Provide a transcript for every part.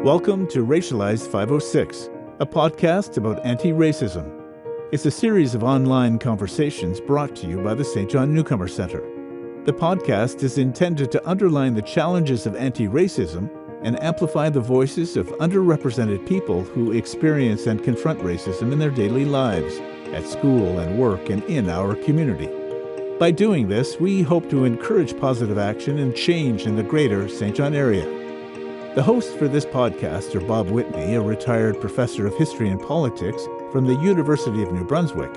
Welcome to Racialized 506, a podcast about anti-racism. It's a series of online conversations brought to you by the St. John Newcomer Centre. The podcast is intended to underline the challenges of anti-racism and amplify the voices of underrepresented people who experience and confront racism in their daily lives, at school and work, and in our community. By doing this, we hope to encourage positive action and change in the greater St. John area. The hosts for this podcast are Bob Whitney, a retired professor of history and politics from the University of New Brunswick,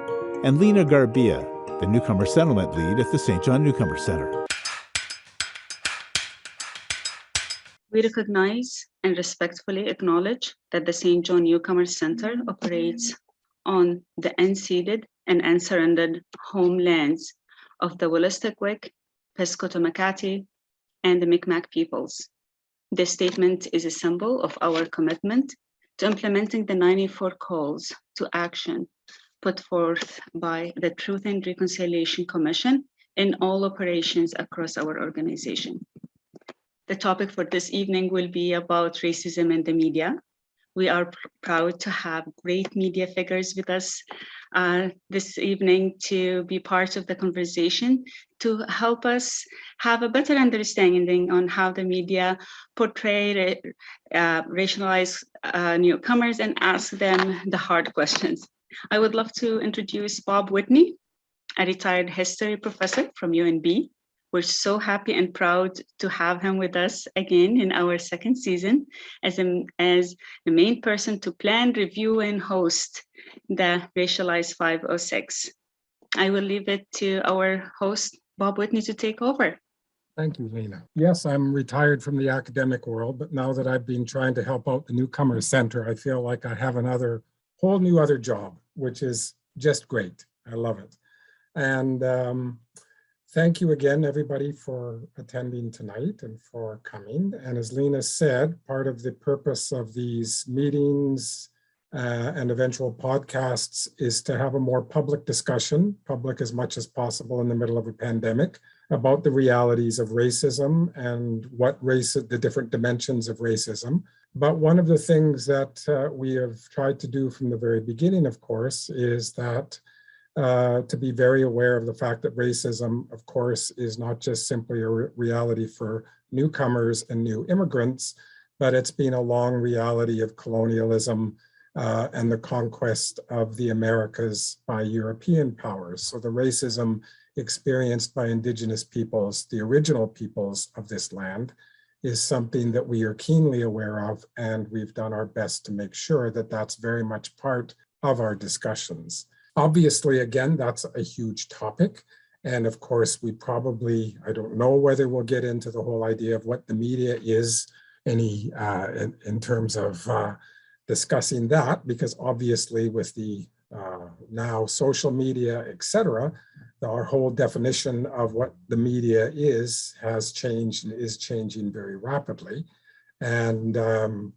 and Lena Garbia, the Newcomer Settlement Lead at the St. John Newcomer Centre. We recognize and respectfully acknowledge that the St. John Newcomer Centre operates on the unceded and unsurrendered homelands of the Wolastoqiyik, Pescotamakati, and the Mi'kmaq peoples. This statement is a symbol of our commitment to implementing the 94 calls to action put forth by the Truth and Reconciliation Commission in all operations across our organization. The topic for this evening will be about racism in the media. We are proud to have great media figures with us this evening to be part of the conversation, to help us have a better understanding on how the media portray racialized newcomers and ask them the hard questions. I would love to introduce Bob Whitney, a retired history professor from UNB. We're so happy and proud to have him with us again in our second season as the main person to plan, review, and host the Racialized 506. I will leave it to our host, Bob Whitney, to take over. Thank you, Lena. Yes, I'm retired from the academic world, but now that I've been trying to help out the Newcomer Center, I feel like I have another whole new other job, which is just great. I love it. And thank you again, everybody, for attending tonight and for coming. And as Lena said, part of the purpose of these meetings and eventual podcasts is to have a more public discussion, public as much as possible in the middle of a pandemic, about the realities of racism and the different dimensions of racism. But one of the things that we have tried to do from the very beginning, of course, is that to be very aware of the fact that racism, of course, is not just simply a reality for newcomers and new immigrants, but it's been a long reality of colonialism and the conquest of the Americas by European powers. So the racism experienced by indigenous peoples, the original peoples of this land, is something that we are keenly aware of, and we've done our best to make sure that that's very much part of our discussions. Obviously, again, that's a huge topic. And of course, we probably, I don't know whether we'll get into the whole idea of what the media is in terms of discussing that, because obviously with the now social media, et cetera, our whole definition of what the media has changed and is changing very rapidly. And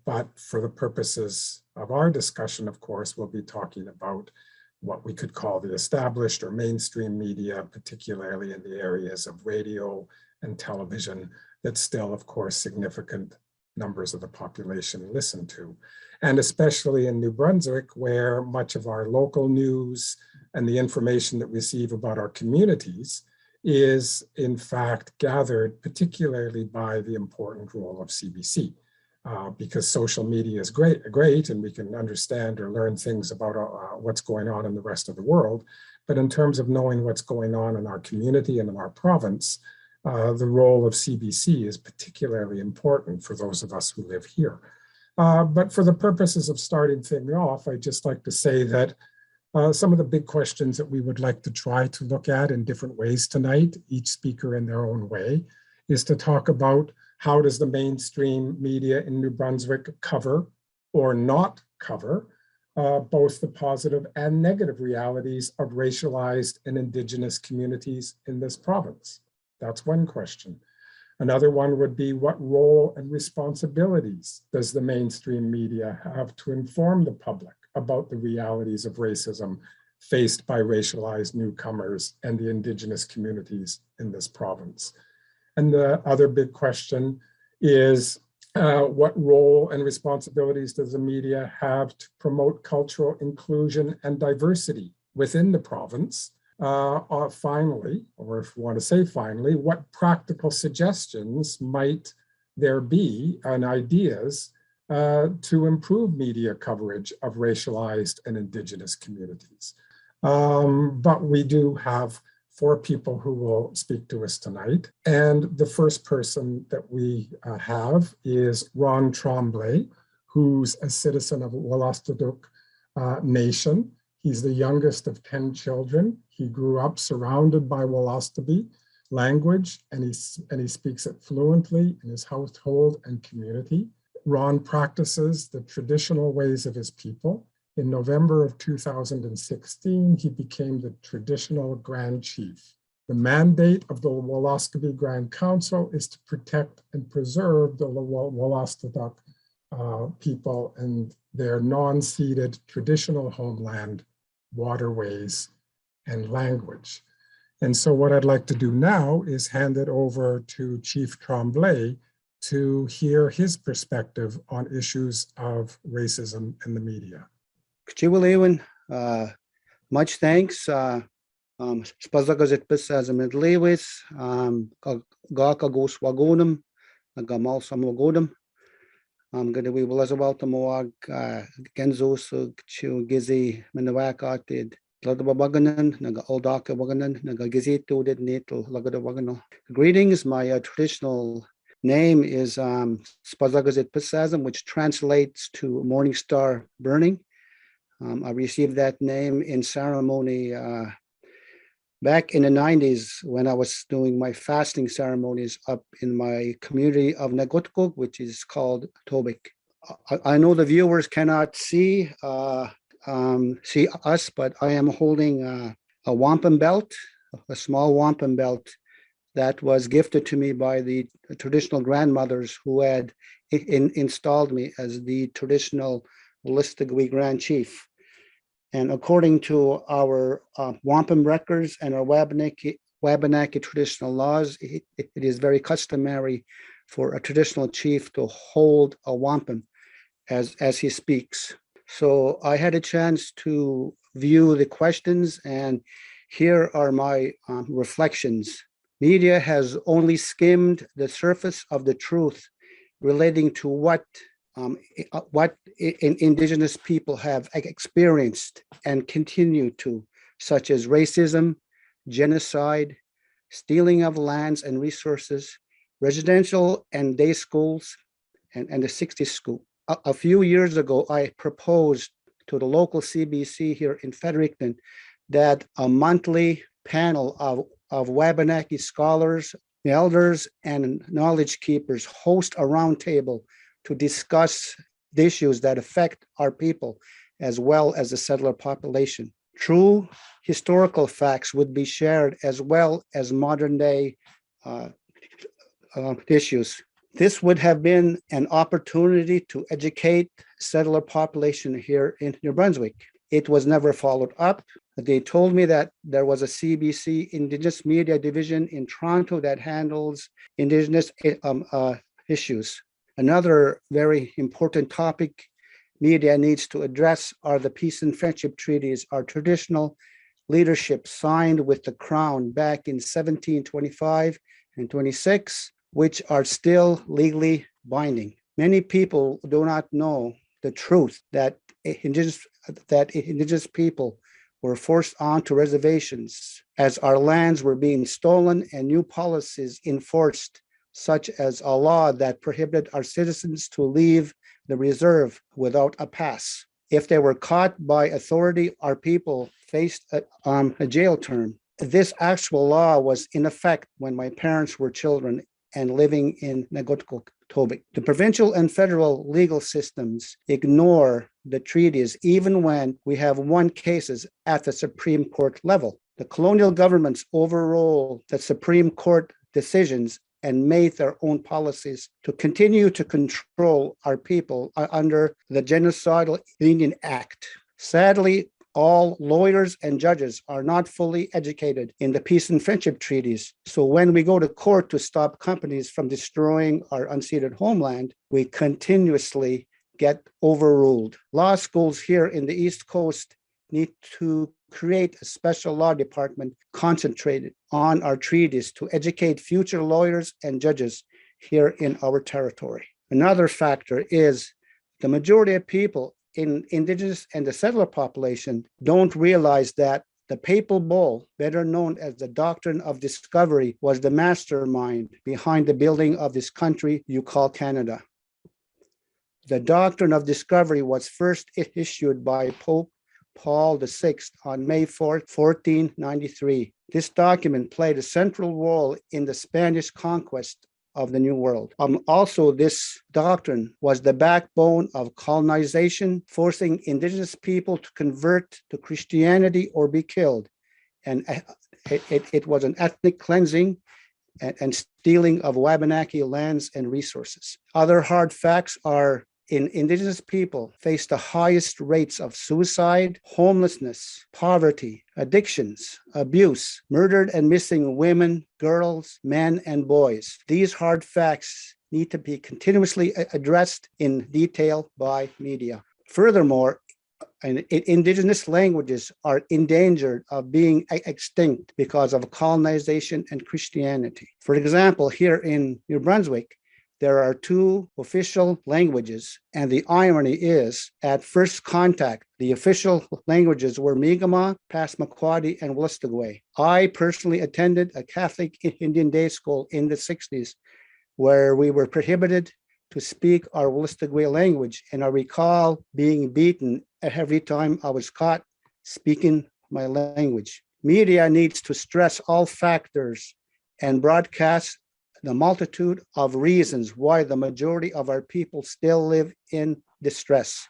but for the purposes of our discussion, of course, we'll be talking about what we could call the established or mainstream media, particularly in the areas of radio and television that still, of course, significant numbers of the population listen to. And especially in New Brunswick, where much of our local news and the information that we receive about our communities is in fact gathered particularly by the important role of CBC. Because social media is great, and we can understand or learn things about what's going on in the rest of the world. But in terms of knowing what's going on in our community and in our province, the role of CBC is particularly important for those of us who live here. But for the purposes of starting things off, I'd just like to say that some of the big questions that we would like to try to look at in different ways tonight, each speaker in their own way, is to talk about how does the mainstream media in New Brunswick cover or not cover both the positive and negative realities of racialized and indigenous communities in this province? That's one question. Another one would be, what role and responsibilities does the mainstream media have to inform the public about the realities of racism faced by racialized newcomers and the indigenous communities in this province? And the other big question is, What role and responsibilities does the media have to promote cultural inclusion and diversity within the province? Finally, or if you want to say finally, what practical suggestions might there be and ideas to improve media coverage of racialized and indigenous communities? But we do have 4 people who will speak to us tonight. And the first person that we have is Ron Tremblay, who's a citizen of Wolastoqiyik Nation. He's the youngest of 10 children. He grew up surrounded by Wolastoqiyik language, and he speaks it fluently in his household and community. Ron practices the traditional ways of his people. In November of 2016, he became the traditional Grand Chief. The mandate of the Wolastoqiyik Grand Council is to protect and preserve the Wolastoqiyik people and their non-ceded traditional homeland, waterways, and language. And so what I'd like to do now is hand it over to Chief Tremblay to hear his perspective on issues of racism in the media. Kchiwalewan, much thanks. Spazagazit as a midlewis, Gaka goes wagonum, Gamal Samogodum. Gonna we will as well to Moag, Genzo, Chu Gizi, Minawakated, Ladabaganan, Naga Oldaka Waganan, Naga Gizito did Natal, Lagada Wagano. Greetings, my traditional name is Spazagazit Pasazam, which translates to Morning Star Burning. I received that name in ceremony back in the 90s when I was doing my fasting ceremonies up in my community of Nagutkuk, which is called Tobik. I know the viewers cannot see us, but I am holding a wampum belt, a small wampum belt that was gifted to me by the traditional grandmothers who had installed me as the traditional Wolastoqiyik Grand Chief. And according to our wampum records and our Wabanaki traditional laws, it is very customary for a traditional chief to hold a wampum as he speaks. So I had a chance to view the questions, and here are my reflections. Media has only skimmed the surface of the truth relating to what indigenous people have experienced and continue to, such as racism, genocide, stealing of lands and resources, residential and day schools, and the 60s school. A few years ago, I proposed to the local CBC here in Fredericton that a monthly panel of Wabanaki scholars, elders, and knowledge keepers host a roundtable to discuss the issues that affect our people as well as the settler population. True historical facts would be shared as well as modern day issues. This would have been an opportunity to educate settler population here in New Brunswick. It was never followed up. They told me that there was a CBC Indigenous Media Division in Toronto that handles Indigenous issues. Another very important topic media needs to address are the peace and friendship treaties our traditional leadership signed with the Crown back in 1725 and 26, which are still legally binding. Many people do not know the truth that indigenous people were forced onto reservations as our lands were being stolen and new policies enforced, such as a law that prohibited our citizens to leave the reserve without a pass. If they were caught by authority, our people faced a jail term. This actual law was in effect when my parents were children and living in Nagutkuk, Tobik. The provincial and federal legal systems ignore the treaties even when we have won cases at the Supreme Court level. The colonial governments overrule the Supreme Court decisions and made their own policies to continue to control our people under the Genocidal Indian Act. Sadly, all lawyers and judges are not fully educated in the peace and friendship treaties. So when we go to court to stop companies from destroying our unceded homeland, we continuously get overruled. Law schools here in the East Coast need to create a special law department concentrated on our treaties to educate future lawyers and judges here in our territory. Another factor is the majority of people in indigenous and the settler population don't realize that the papal bull, better known as the Doctrine of Discovery, was the mastermind behind the building of this country you call Canada. The Doctrine of Discovery was first issued by Pope Paul VI on May 4, 1493. This document played a central role in the Spanish conquest of the New World. Also, this doctrine was the backbone of colonization, forcing indigenous people to convert to Christianity or be killed. And it was an ethnic cleansing and stealing of Wabanaki lands and resources. Other hard facts are indigenous people face the highest rates of suicide, homelessness, poverty, addictions, abuse, murdered and missing women, girls, men, and boys. These hard facts need to be continuously addressed in detail by media. Furthermore, indigenous languages are endangered of being extinct because of colonization and Christianity. For example, here in New Brunswick, there are two official languages, and the irony is, at first contact, the official languages were Mi'kmaq, Passamaquoddy, and Wolastoqey. I personally attended a Catholic Indian day school in the 60s, where we were prohibited to speak our Wolastoqey language, and I recall being beaten every time I was caught speaking my language. Media needs to stress all factors and broadcast the multitude of reasons why the majority of our people still live in distress.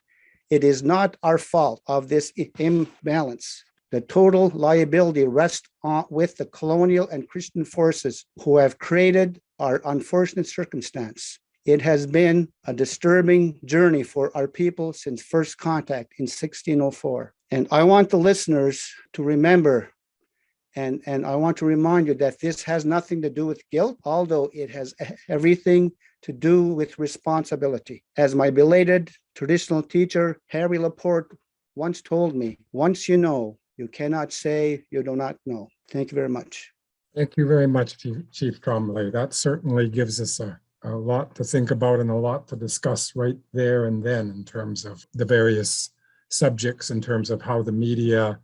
It is not our fault of this imbalance. The total liability rests with the colonial and Christian forces who have created our unfortunate circumstance. It has been a disturbing journey for our people since first contact in 1604. And I want the listeners to remember, and I want to remind you that this has nothing to do with guilt, although it has everything to do with responsibility. As my belated traditional teacher, Harry Laporte, once told me, once you know, you cannot say you do not know. Thank you very much. Thank you very much, Chief Tremblay. That certainly gives us a lot to think about and a lot to discuss right there and then in terms of the various subjects, in terms of how the media,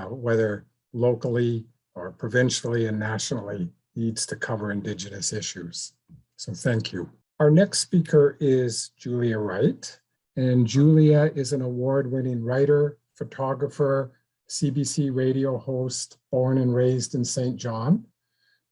whether locally or provincially and nationally, needs to cover Indigenous issues. So thank you. Our next speaker is Julia Wright, and Julia is an award-winning writer, photographer, CBC radio host, born and raised in St. John.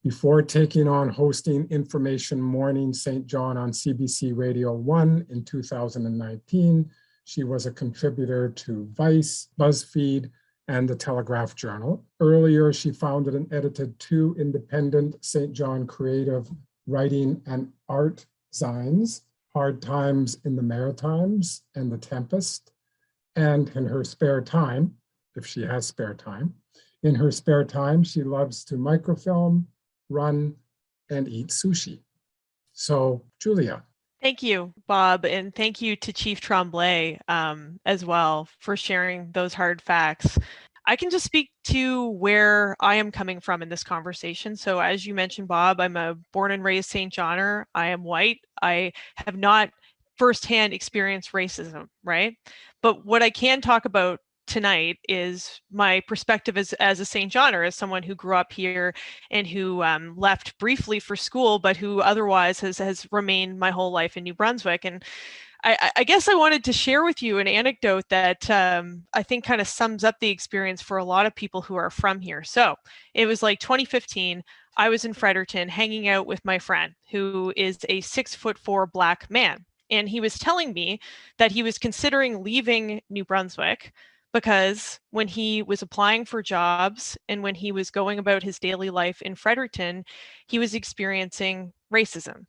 Before taking on hosting Information Morning St. John on CBC Radio 1 in 2019, she was a contributor to Vice, BuzzFeed, and the Telegraph Journal. Earlier, she founded and edited two independent St. John creative writing and art zines, Hard Times in the Maritimes and The Tempest. And in her spare time, if she has spare time, in her spare time, she loves to microfilm, run, and eat sushi. So, Julia. Thank you, Bob, and thank you to Chief Tremblay as well for sharing those hard facts. I can just speak to where I am coming from in this conversation. So as you mentioned, Bob, I'm a born and raised St. Johner. I am white. I have not firsthand experienced racism, right? But what I can talk about tonight is my perspective as a St. Johner, as someone who grew up here and who left briefly for school, but who otherwise has remained my whole life in New Brunswick. And I guess I wanted to share with you an anecdote that I think kind of sums up the experience for a lot of people who are from here. So it was like 2015. I was in Fredericton hanging out with my friend who is a 6'4" Black man. And he was telling me that he was considering leaving New Brunswick because when he was applying for jobs and when he was going about his daily life in Fredericton, he was experiencing racism.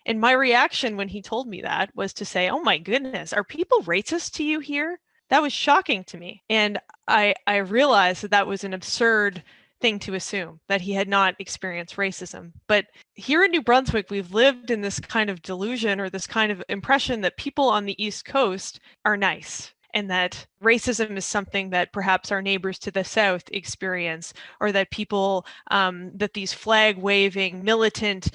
And my reaction when he told me that was to say, oh my goodness, are people racist to you here? That was shocking to me. And I realized that that was an absurd thing to assume, that he had not experienced racism. But here in New Brunswick, we've lived in this kind of delusion or this kind of impression that people on the East Coast are nice, and that racism is something that perhaps our neighbors to the south experience, or that people, that these flag waving, militant,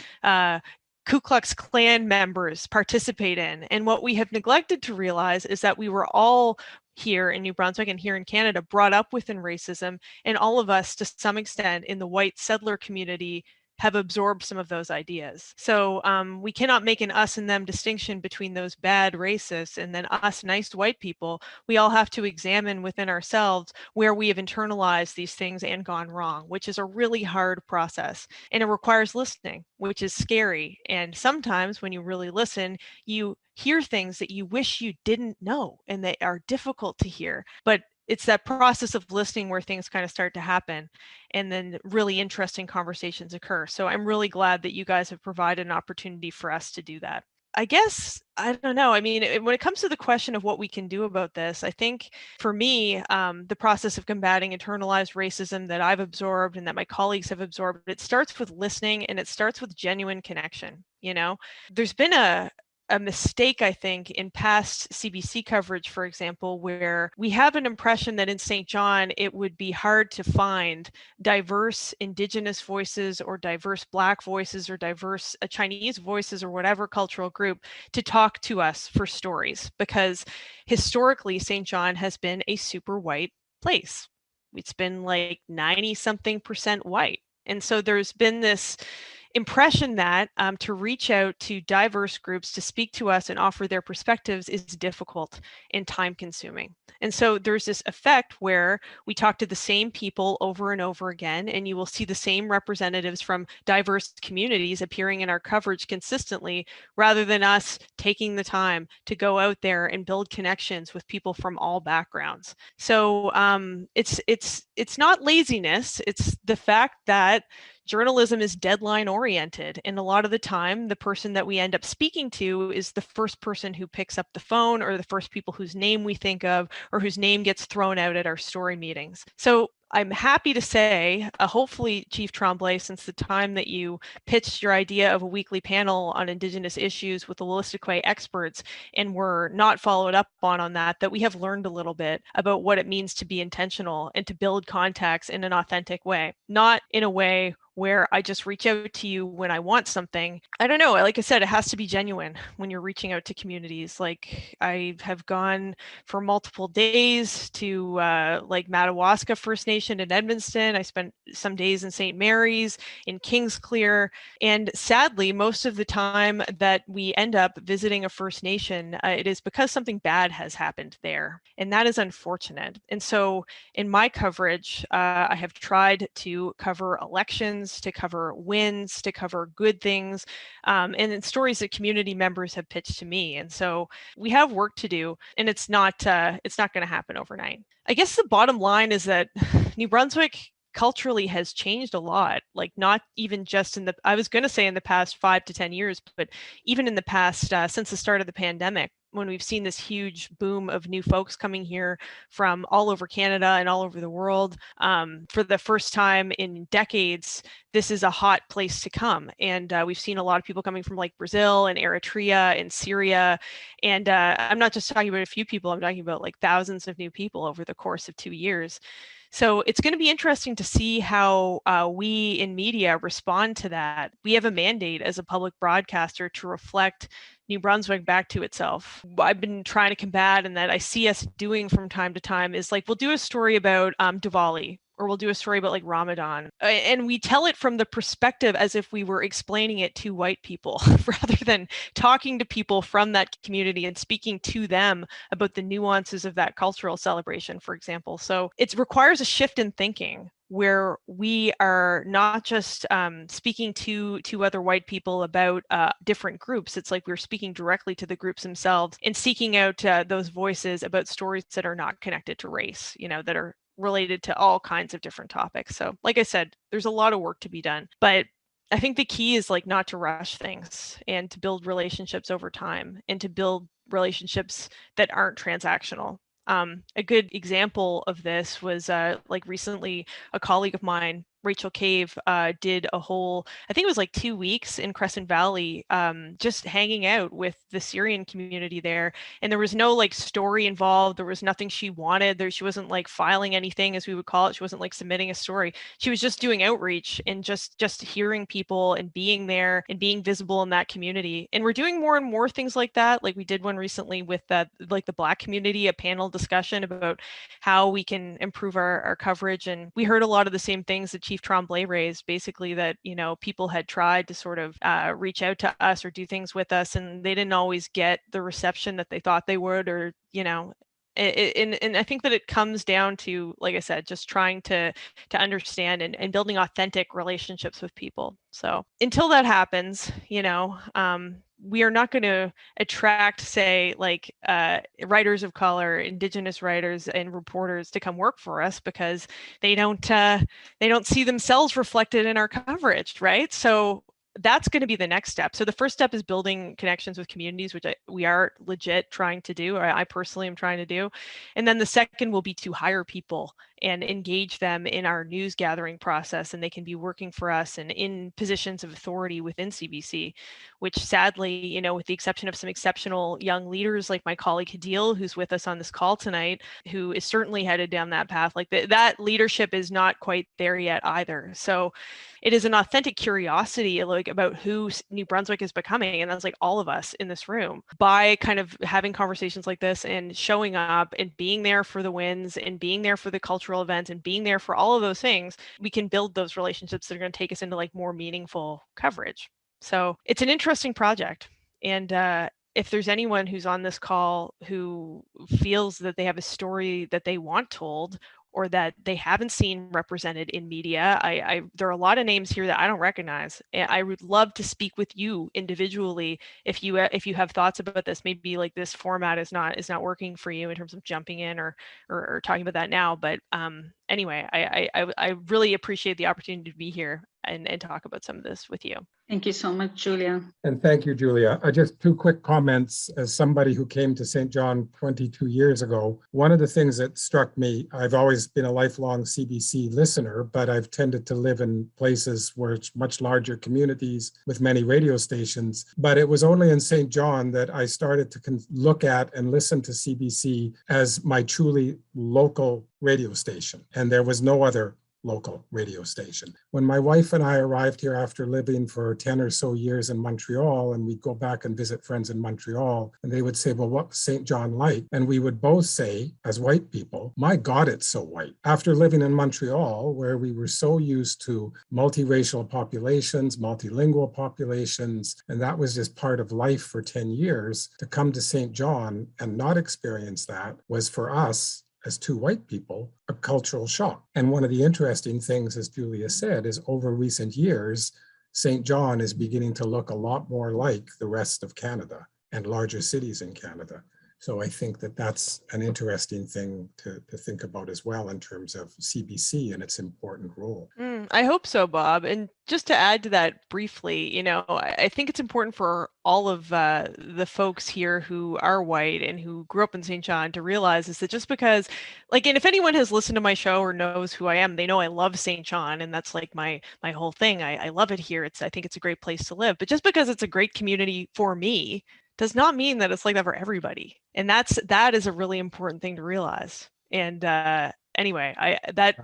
Ku Klux Klan members participate in. And what we have neglected to realize is that we were all here in New Brunswick and here in Canada brought up within racism, and all of us to some extent in the white settler community have absorbed some of those ideas. So we cannot make an us and them distinction between those bad racists and then us nice white people. We all have to examine within ourselves where we have internalized these things and gone wrong, which is a really hard process. And it requires listening, which is scary. And sometimes when you really listen, you hear things that you wish you didn't know and they are difficult to hear. But it's that process of listening where things kind of start to happen, and then really interesting conversations occur. So I'm really glad that you guys have provided an opportunity for us to do that. I guess, I don't know. I mean, when it comes to the question of what we can do about this, I think for me, the process of combating internalized racism that I've absorbed and that my colleagues have absorbed, it starts with listening, and it starts with genuine connection. You know, there's been a mistake, I think, in past CBC coverage, for example, where we have an impression that in St. John, it would be hard to find diverse Indigenous voices or diverse Black voices or diverse Chinese voices or whatever cultural group to talk to us for stories, because historically, St. John has been a super white place. It's been like 90-something% white. And so there's been this impression that to reach out to diverse groups to speak to us and offer their perspectives is difficult and time consuming. And so there's this effect where we talk to the same people over and over again, and you will see the same representatives from diverse communities appearing in our coverage consistently, rather than us taking the time to go out there and build connections with people from all backgrounds. So it's not laziness, it's the fact that journalism is deadline oriented. And a lot of the time, the person that we end up speaking to is the first person who picks up the phone, or the first people whose name we think of, or whose name gets thrown out at our story meetings. So I'm happy to say, hopefully, Chief Tremblay, since the time that you pitched your idea of a weekly panel on Indigenous issues with the Wolastoqey experts and were not followed up on that, that we have learned a little bit about what it means to be intentional and to build contacts in an authentic way, not in a way where I just reach out to you when I want something. I don't know, like I said, it has to be genuine when you're reaching out to communities. Like I have gone for multiple days to like Madawaska First Nation in Edmundston. I spent some days in St. Mary's, in Kingsclear. And sadly, most of the time that we end up visiting a First Nation, it is because something bad has happened there. And that is unfortunate. And so in my coverage, I have tried to cover elections, to cover wins, to cover good things, and in stories that community members have pitched to me. And so we have work to do, and it's not going to happen overnight. I guess the bottom line is that New Brunswick culturally has changed a lot, like not even just in the, I was going to say in the past 5 to 10 years, but even in the past, since the start of the pandemic, when we've seen this huge boom of new folks coming here from all over Canada and all over the world. For the first time in decades, this is a hot place to come. And we've seen a lot of people coming from like Brazil and Eritrea and Syria. And I'm not just talking about a few people, I'm talking about like thousands of new people over the course of 2 years. So it's going to be interesting to see how we in media respond to that. We have a mandate as a public broadcaster to reflect New Brunswick back to itself. I've been trying to combat, and that I see us doing from time to time, is like we'll do a story about Diwali, or we'll do a story about like Ramadan, and we tell it from the perspective as if we were explaining it to white people rather than talking to people from that community and speaking to them about the nuances of that cultural celebration, for example. So it requires a shift in thinking, where we are not just speaking to other white people about different groups. It's like we're speaking directly to the groups themselves and seeking out those voices about stories that are not connected to race, you know, that are related to all kinds of different topics. So like I said, there's a lot of work to be done, but I think the key is like not to rush things, and to build relationships over time, and to build relationships that aren't transactional. A good example of this was like recently a colleague of mine, Rachel Cave, did a whole, I think it was like 2 weeks in Crescent Valley, just hanging out with the Syrian community there. And there was no like story involved. There was nothing she wanted. She wasn't like filing anything, as we would call it. She wasn't like submitting a story. She was just doing outreach and just hearing people and being there and being visible in that community. And we're doing more and more things like that. Like we did one recently with like the Black community, a panel discussion about how we can improve our coverage. And we heard a lot of the same things that Chief Tremblay raised, basically that, people had tried to sort of reach out to us or do things with us, and they didn't always get the reception that they thought they would, or, and I think that it comes down to, like I said, just trying to understand and building authentic relationships with people. So until that happens, we are not going to attract, say, like writers of color, indigenous writers and reporters to come work for us because they don't see themselves reflected in our coverage, right? So that's going to be the next step. So the first step is building connections with communities, which we are legit trying to do, or I personally am trying to do. And then the second will be to hire people and engage them in our news gathering process, and they can be working for us and in positions of authority within CBC, which sadly, with the exception of some exceptional young leaders like my colleague Hadil, who's with us on this call tonight, who is certainly headed down that path, like that leadership is not quite there yet either. So it is an authentic curiosity like about who New Brunswick is becoming, and that's like all of us in this room, by kind of having conversations like this and showing up and being there for the wins and being there for the cultural events and being there for all of those things. We can build those relationships that are going to take us into like more meaningful coverage. So it's an interesting project. And if there's anyone who's on this call who feels that they have a story that they want told, or that they haven't seen represented in media, there are a lot of names here that I don't recognize. And I would love to speak with you individually if you have thoughts about this. Maybe like this format is not working for you in terms of jumping in or talking about that now. But anyway, I really appreciate the opportunity to be here and talk about some of this with you. Thank you so much, Julia. And thank you, Julia. Just 2 quick comments. As somebody who came to St. John 22 years ago, one of the things that struck me, I've always been a lifelong CBC listener, but I've tended to live in places where it's much larger communities with many radio stations. But it was only in St. John that I started to look at and listen to CBC as my truly local radio station. And there was no other local radio station. When my wife and I arrived here after living for 10 or so years in Montreal, and we'd go back and visit friends in Montreal, and they would say, well, what was St. John like? And we would both say, as white people, my God, it's so white. After living in Montreal, where we were so used to multiracial populations, multilingual populations, and that was just part of life for 10 years, to come to St. John and not experience that was for us, as 2 white people, a cultural shock. And one of the interesting things, as Julia said, is over recent years, St. John is beginning to look a lot more like the rest of Canada and larger cities in Canada. So I think that that's an interesting thing to think about as well in terms of CBC and its important role. I hope so, Bob. And just to add to that briefly, I think it's important for all of the folks here who are white and who grew up in St. John to realize is that just because, and if anyone has listened to my show or knows who I am, they know I love St. John, and that's like my whole thing. I love it here. I think it's a great place to live. But just because it's a great community for me does not mean that it's like that for everybody. And that is a really important thing to realize. And anyway,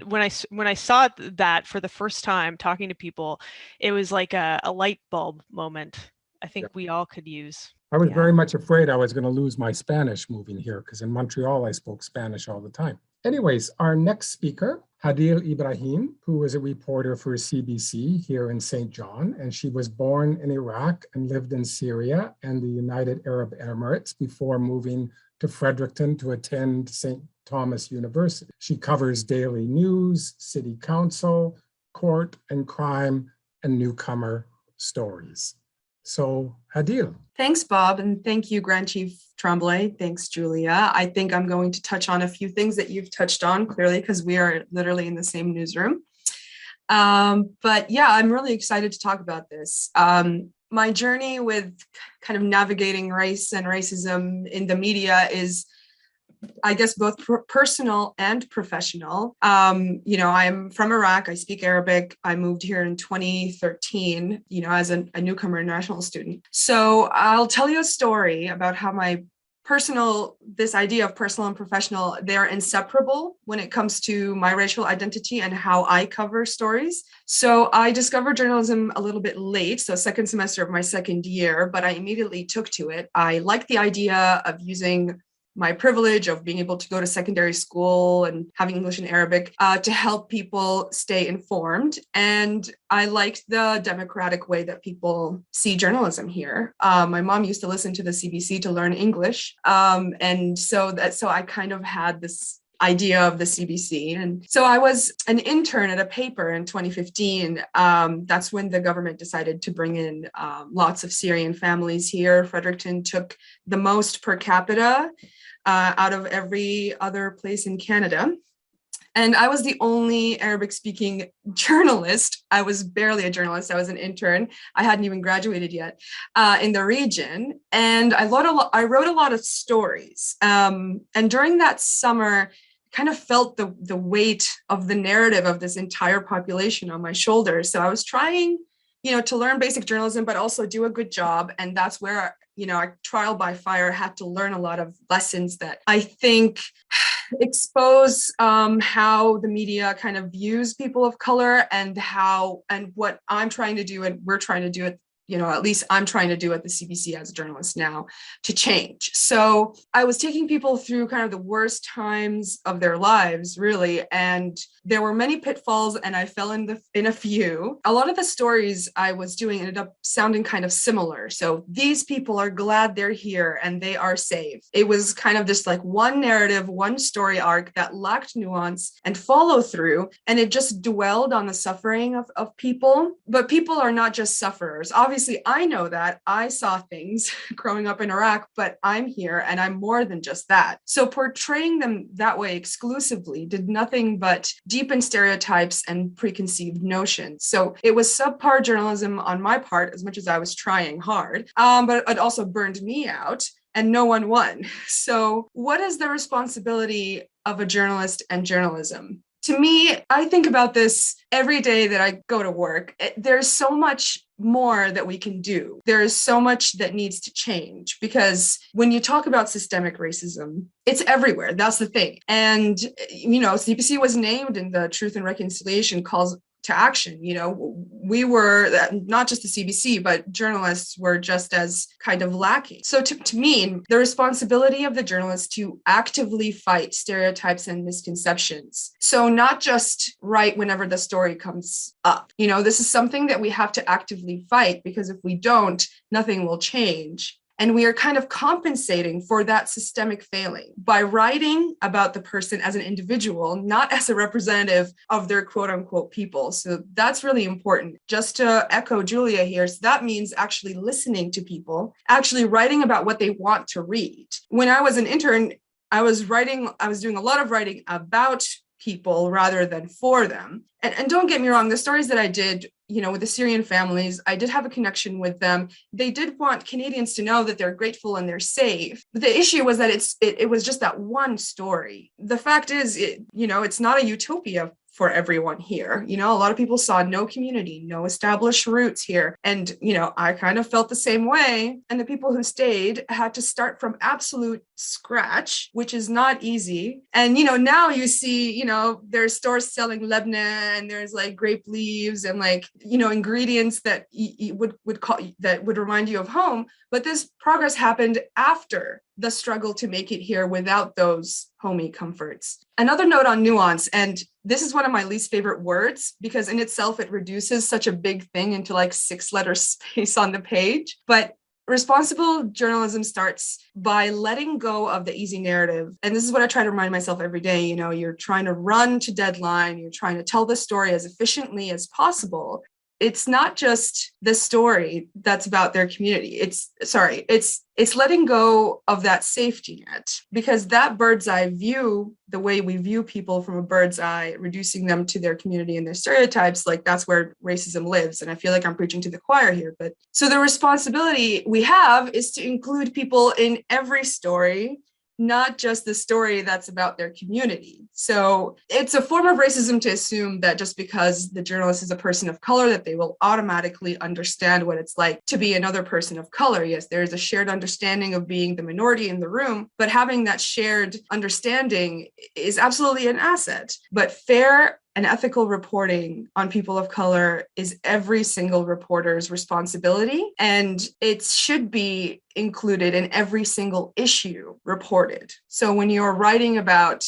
when I saw that for the first time talking to people, it was like a light bulb moment. I think we all could use. I was very much afraid I was going to lose my Spanish moving here, because in Montreal, I spoke Spanish all the time. Anyways, our next speaker, Hadil Ibrahim, who was a reporter for CBC here in St. John, and she was born in Iraq and lived in Syria and the United Arab Emirates before moving to Fredericton to attend St. Thomas University. She covers daily news, city council, court and crime, and newcomer stories. So, Hadil. Thanks, Bob, and thank you, Grand Chief Tremblay. Thanks, Julia. I think I'm going to touch on a few things that you've touched on, clearly, because we are literally in the same newsroom. But yeah, I'm really excited to talk about this. My journey with kind of navigating race and racism in the media is I guess both personal and professional. I'm from Iraq. I speak Arabic. I moved here in 2013, as a newcomer international student. So I'll tell you a story about how this idea of personal and professional, they're inseparable when it comes to my racial identity and how I cover stories. So I discovered journalism a little bit late, so second semester of my second year, but I immediately took to it. I liked the idea of using my privilege of being able to go to secondary school and having English and Arabic to help people stay informed. And I liked the democratic way that people see journalism here. My mom used to listen to the CBC to learn English. And so I kind of had this idea of the CBC. And so I was an intern at a paper in 2015. That's when the government decided to bring in lots of Syrian families here. Fredericton took the most per capita out of every other place in Canada. And I was the only Arabic speaking journalist. I was barely a journalist. I was an intern. I hadn't even graduated yet in the region. And I wrote a lot of stories. And during that summer, kind of felt the weight of the narrative of this entire population on my shoulders. So I was trying, to learn basic journalism, but also do a good job. And that's where, I trial by fire had to learn a lot of lessons that I think expose how the media kind of views people of color and what I'm trying to do and we're trying to do at at least I'm trying to do at the CBC as a journalist now to change. So I was taking people through kind of the worst times of their lives, really. And there were many pitfalls and I fell in a few. A lot of the stories I was doing ended up sounding kind of similar. So these people are glad they're here and they are safe. It was kind of this like one narrative, one story arc that lacked nuance and follow through. And it just dwelled on the suffering of people. But people are not just sufferers. Obviously, I know that. I saw things growing up in Iraq, but I'm here and I'm more than just that. So portraying them that way exclusively did nothing but deepen stereotypes and preconceived notions. So it was subpar journalism on my part, as much as I was trying hard, but it also burned me out. And no one won. So what is the responsibility of a journalist and journalism? To me, I think about this every day that I go to work. There's so much more that we can do. There is so much that needs to change because when you talk about systemic racism, it's everywhere. That's the thing. And, CPC was named in the Truth and Reconciliation calls to action. We were not just the CBC, but journalists were just as kind of lacking. So to me, the responsibility of the journalist to actively fight stereotypes and misconceptions. So not just write whenever the story comes up. This is something that we have to actively fight because if we don't, nothing will change. And we are kind of compensating for that systemic failing by writing about the person as an individual, not as a representative of their quote unquote people. So that's really important. Just to echo Julia here, so that means actually listening to people, actually writing about what they want to read. When I was an intern, I was doing a lot of writing about people rather than for them. And don't get me wrong, the stories that I did, with the Syrian families, I did have a connection with them. They did want Canadians to know that they're grateful and they're safe. But the issue was that it was just that one story. The fact is, it's not a utopia for everyone here. A lot of people saw no community, no established roots here. And, I kind of felt the same way. And the people who stayed had to start from absolute scratch, which is not easy. And, now you see, there's stores selling lebna and there's like grape leaves and like, ingredients that would remind you of home. But this progress happened after the struggle to make it here without those homey comforts. Another note on nuance, and this is one of my least favorite words because in itself, it reduces such a big thing into like 6-letter space on the page. But responsible journalism starts by letting go of the easy narrative. And this is what I try to remind myself every day. You're trying to run to deadline. You're trying to tell the story as efficiently as possible. It's not just the story that's about their community. It's letting go of that safety net because that bird's eye view, the way we view people from a bird's eye, reducing them to their community and their stereotypes, like that's where racism lives. And I feel like I'm preaching to the choir here. But so the responsibility we have is to include people in every story not just the story that's about their community. So it's a form of racism to assume that just because the journalist is a person of color, that they will automatically understand what it's like to be another person of color. Yes, there is a shared understanding of being the minority in the room, but having that shared understanding is absolutely an asset. But fair and ethical reporting on people of color is every single reporter's responsibility, and it should be included in every single issue reported. So when you're writing about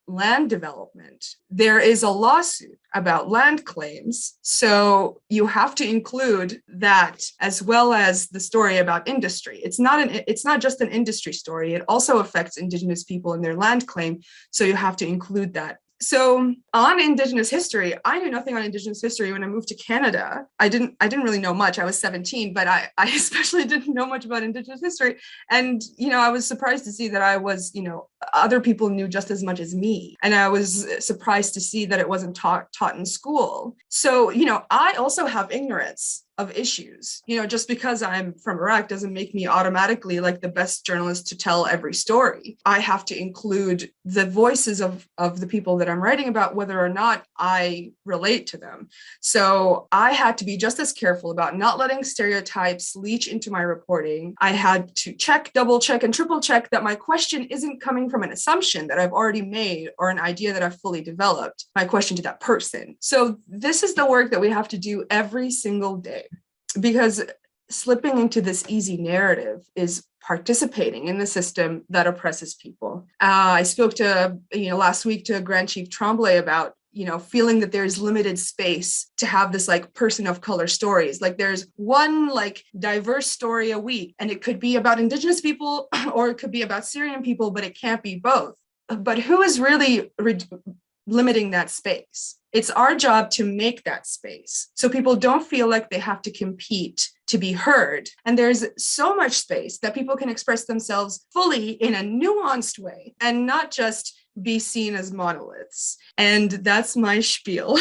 land development, there is a lawsuit about land claims. So you have to include that as well as the story about industry. It's not just an industry story. It also affects Indigenous people and their land claim. So you have to include that. So on Indigenous history, I knew nothing on Indigenous history when I moved to Canada. I didn't really know much. I was 17, but I especially didn't know much about Indigenous history. And, I was surprised to see that I was, other people knew just as much as me. And I was surprised to see that it wasn't taught in school. So, I also have ignorance of issues. Just because I'm from Iraq doesn't make me automatically like the best journalist to tell every story. I have to include the voices of the people that I'm writing about, whether or not I relate to them. So I had to be just as careful about not letting stereotypes leach into my reporting. I had to check, double check, and triple check that my question isn't coming from an assumption that I've already made or an idea that I've fully developed, my question to that person. So this is the work that we have to do every single day, because slipping into this easy narrative is participating in the system that oppresses people. I spoke to, last week to Grand Chief Tremblay about, feeling that there's limited space to have this like person of color stories. Like there's one like diverse story a week, and it could be about Indigenous people or it could be about Syrian people, but it can't be both. But who is really limiting that space? It's our job to make that space so people don't feel like they have to compete to be heard. And there's so much space that people can express themselves fully in a nuanced way and not just be seen as monoliths. And that's my spiel.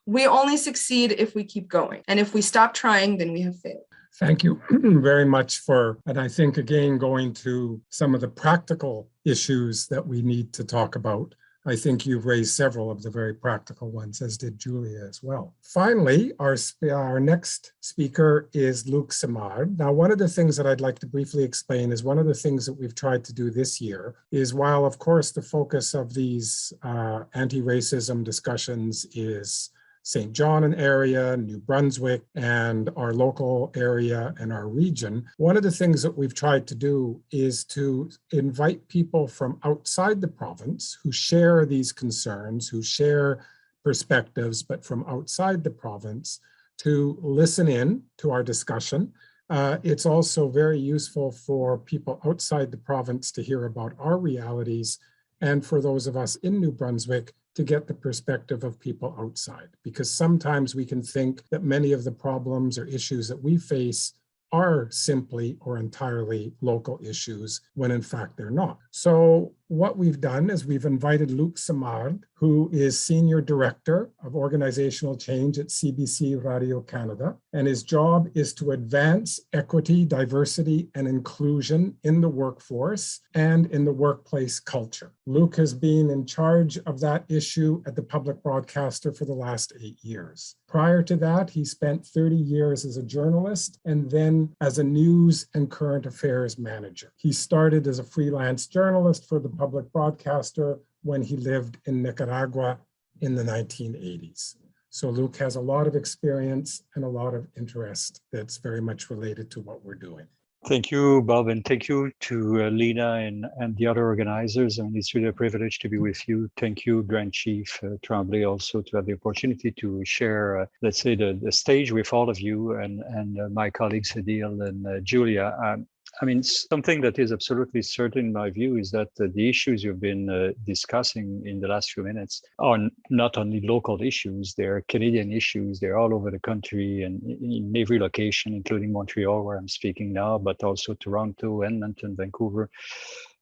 We only succeed if we keep going. And if we stop trying, then we have failed. Thank you very much and I think, again, going to some of the practical issues that we need to talk about. I think you've raised several of the very practical ones, as did Julia as well. Finally, our next speaker is Luc Simard. Now, one of the things that I'd like to briefly explain is one of the things that we've tried to do this year is, while of course the focus of these anti-racism discussions is St. John and area, New Brunswick, and our local area and our region, one of the things that we've tried to do is to invite people from outside the province who share these concerns, who share perspectives, but from outside the province, to listen in to our discussion. It's also very useful for people outside the province to hear about our realities, and for those of us in New Brunswick to get the perspective of people outside, because sometimes we can think that many of the problems or issues that we face are simply or entirely local issues, when in fact they're not. So what we've done is we've invited Luc Simard, who is Senior Director of Organizational Change at CBC Radio Canada, and his job is to advance equity, diversity, and inclusion in the workforce and in the workplace culture. Luc has been in charge of that issue at the public broadcaster for the last 8 years. Prior to that, he spent 30 years as a journalist and then as a news and current affairs manager. He started as a freelance journalist for the public broadcaster when he lived in Nicaragua in the 1980s. So Luc has a lot of experience and a lot of interest that's very much related to what we're doing. Thank you, Bob, and thank you to Lena and the other organizers. And it's really a privilege to be with you. Thank you, Grand Chief Tremblay, also to have the opportunity to share, let's say, the stage with all of you and my colleagues, Adil and Julia. I mean, something that is absolutely certain in my view is that the issues you've been discussing in the last few minutes are not only local issues, they're Canadian issues, they're all over the country and in every location, including Montreal, where I'm speaking now, but also Toronto, Edmonton, Vancouver.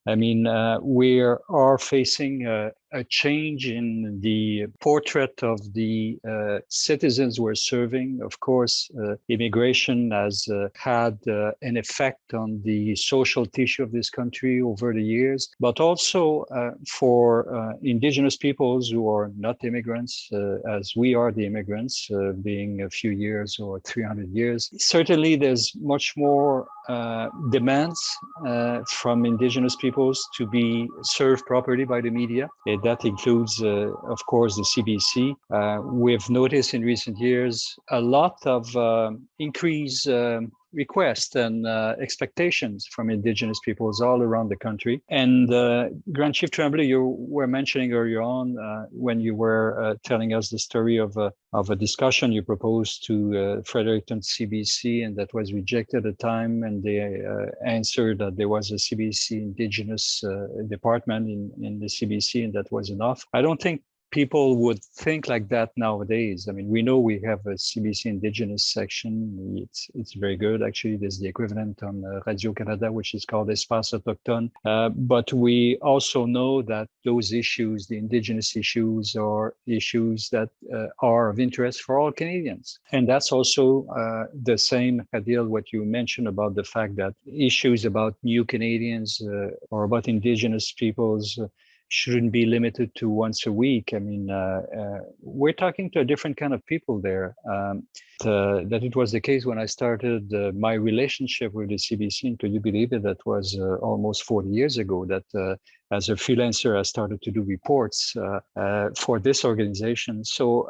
I mean, we are facing a a change in the portrait of the citizens we're serving. Of course, immigration has had an effect on the social tissue of this country over the years, but also for indigenous peoples who are not immigrants, as we are the immigrants, being a few years or 300 years. Certainly, there's much more demands from indigenous peoples to be served properly by the media. That includes, of course, the CBC. We've noticed in recent years a lot of increased requests and expectations from indigenous peoples all around the country. And Grand Chief Tremblay, you were mentioning earlier on when you were telling us the story of a discussion you proposed to Fredericton CBC, and that was rejected at the time, and they answered that there was a CBC indigenous department in the CBC, and that was enough. I don't think people would think like that nowadays. I mean, we know we have a CBC indigenous section. It's very good. Actually, there's the equivalent on Radio-Canada, which is called Espace Autochtone. But we also know that those issues, the indigenous issues, are issues that are of interest for all Canadians. And that's also the same, Adil, what you mentioned about the fact that issues about new Canadians or about indigenous peoples shouldn't be limited to once a week. I mean, we're talking to a different kind of people there. That it was the case when I started my relationship with the CBC, and could you believe it, that was almost 40 years ago, that as a freelancer, I started to do reports for this organization. So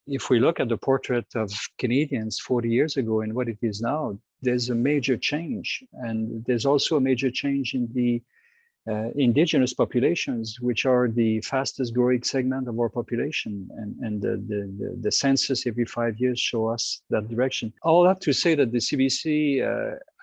if we look at the portrait of Canadians 40 years ago and what it is now, there's a major change. And there's also a major change in the indigenous populations, which are the fastest growing segment of our population, and the census every 5 years show us that direction. All that to say that the CBC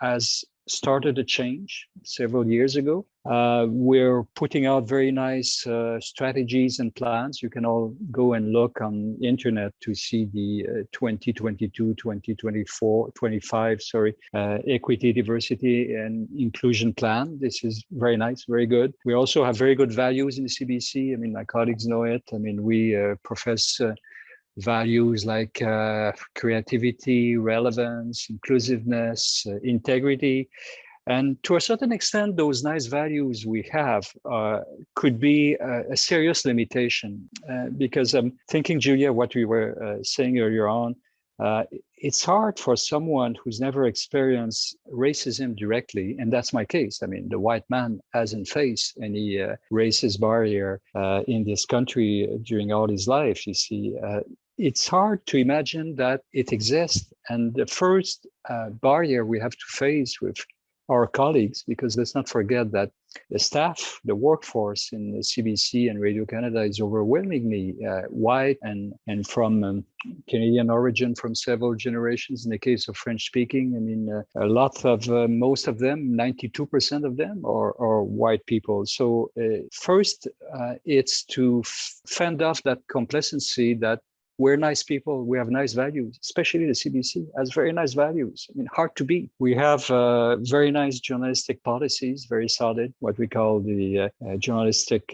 has started a change several years ago. We're putting out very nice strategies and plans. You can all go and look on the internet to see the 2022, 2024, 25, equity, diversity, and inclusion plan. This is very nice, very good. We also have very good values in the CBC. I mean, my colleagues know it. I mean, we profess values like creativity, relevance, inclusiveness, integrity. And to a certain extent, those nice values we have could be a serious limitation because I'm thinking, Julia, what we were saying earlier on, it's hard for someone who's never experienced racism directly, and that's my case. I mean, the white man hasn't faced any racist barrier in this country during all his life, you see. It's hard to imagine that it exists. And the first barrier we have to face with our colleagues, because let's not forget that the staff, the workforce in the CBC and Radio-Canada is overwhelmingly white and from Canadian origin from several generations. In the case of French-speaking, I mean, a lot of, most of them, 92% of them are white people. So first, it's to fend off that complacency that we're nice people, we have nice values, especially the CBC has very nice values. I mean, hard to beat. We have very nice journalistic policies, very solid, what we call the journalistic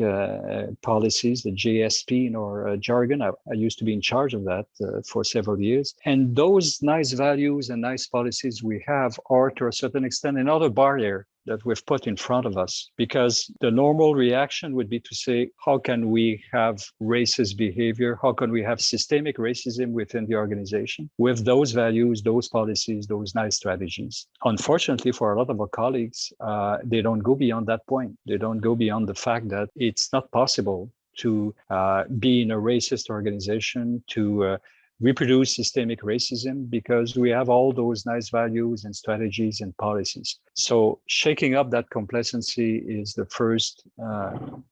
policies, the JSP in our jargon. I used to be in charge of that for several years. And those nice values and nice policies we have are, to a certain extent, another barrier that we've put in front of us, because the normal reaction would be to say, how can we have racist behavior? How can we have systemic racism within the organization with those values, those policies, those nice strategies? Unfortunately, for a lot of our colleagues, they don't go beyond that point. They don't go beyond the fact that it's not possible to be in a racist organization, to reproduce systemic racism, because we have all those nice values and strategies and policies. So shaking up that complacency is the first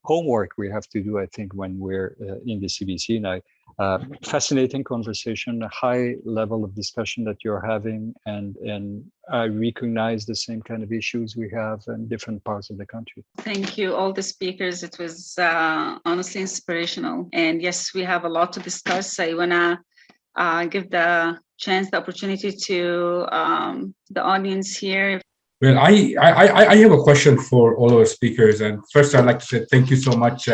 homework we have to do, I think, when we're in the CBC. And fascinating conversation, a high level of discussion that you're having, and I recognize the same kind of issues we have in different parts of the country. Thank you, all the speakers. It was honestly inspirational. And yes, we have a lot to discuss. I want to give the opportunity to the audience here. Well, I have a question for all our speakers. And first, I'd like to say thank you so much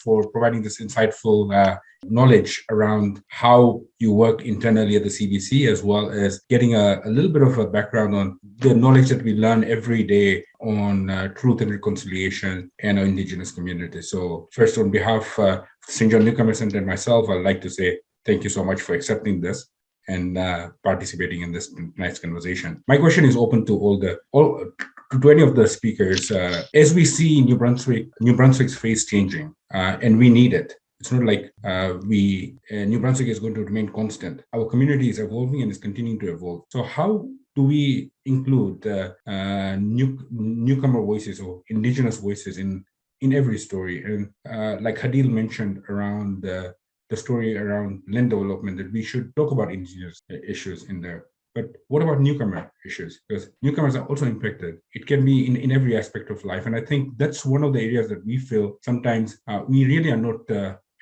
for providing this insightful knowledge around how you work internally at the CBC, as well as getting a little bit of a background on the knowledge that we learn every day on truth and reconciliation and our indigenous community. So first, on behalf of St. John Newcomer Center and myself, I'd like to say thank you so much for accepting this and participating in this nice conversation. My question is open to to any of the speakers. As we see New Brunswick's face changing, and we need it. It's not like New Brunswick is going to remain constant. Our community is evolving and is continuing to evolve. So how do we include newcomer voices or indigenous voices in every story? And like Hadil mentioned around the story around land development, that we should talk about indigenous issues in there. But what about newcomer issues? Because newcomers are also impacted. It can be in every aspect of life. And I think that's one of the areas that we feel sometimes we really are not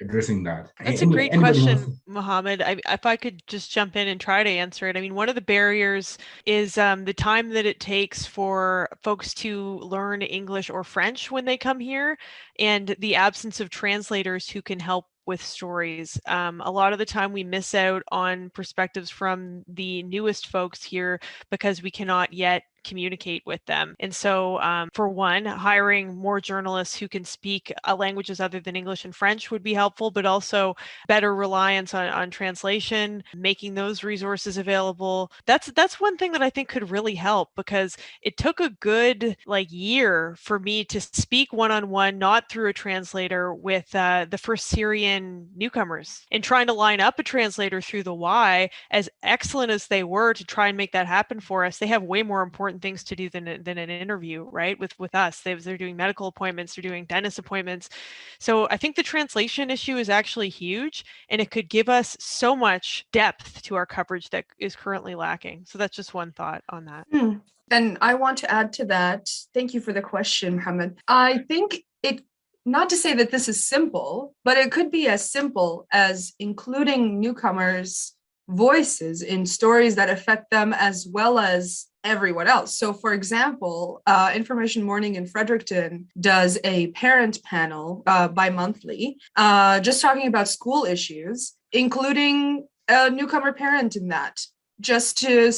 addressing that. That's a great question, Mohammed. If I could just jump in and try to answer it. I mean, one of the barriers is the time that it takes for folks to learn English or French when they come here, and the absence of translators who can help with stories. A lot of the time we miss out on perspectives from the newest folks here because we cannot yet communicate with them. And so for one, hiring more journalists who can speak languages other than English and French would be helpful, but also better reliance on translation, making those resources available. That's one thing that I think could really help, because it took a good year for me to speak one-on-one, not through a translator, with the first Syrian newcomers, and trying to line up a translator through the Y. As excellent as they were to try and make that happen for us, they have way more important things to do than an interview, right? With us, they're doing medical appointments, they're doing dentist appointments. So I think the translation issue is actually huge, and it could give us so much depth to our coverage that is currently lacking. So that's just one thought on that. And I want to add to that. Thank you for the question, Mohammed. I think not to say that this is simple, but it could be as simple as including newcomers' voices in stories that affect them as well as everyone else. So for example, Information Morning in Fredericton does a parent panel bi-monthly, just talking about school issues, including a newcomer parent in that. Just to,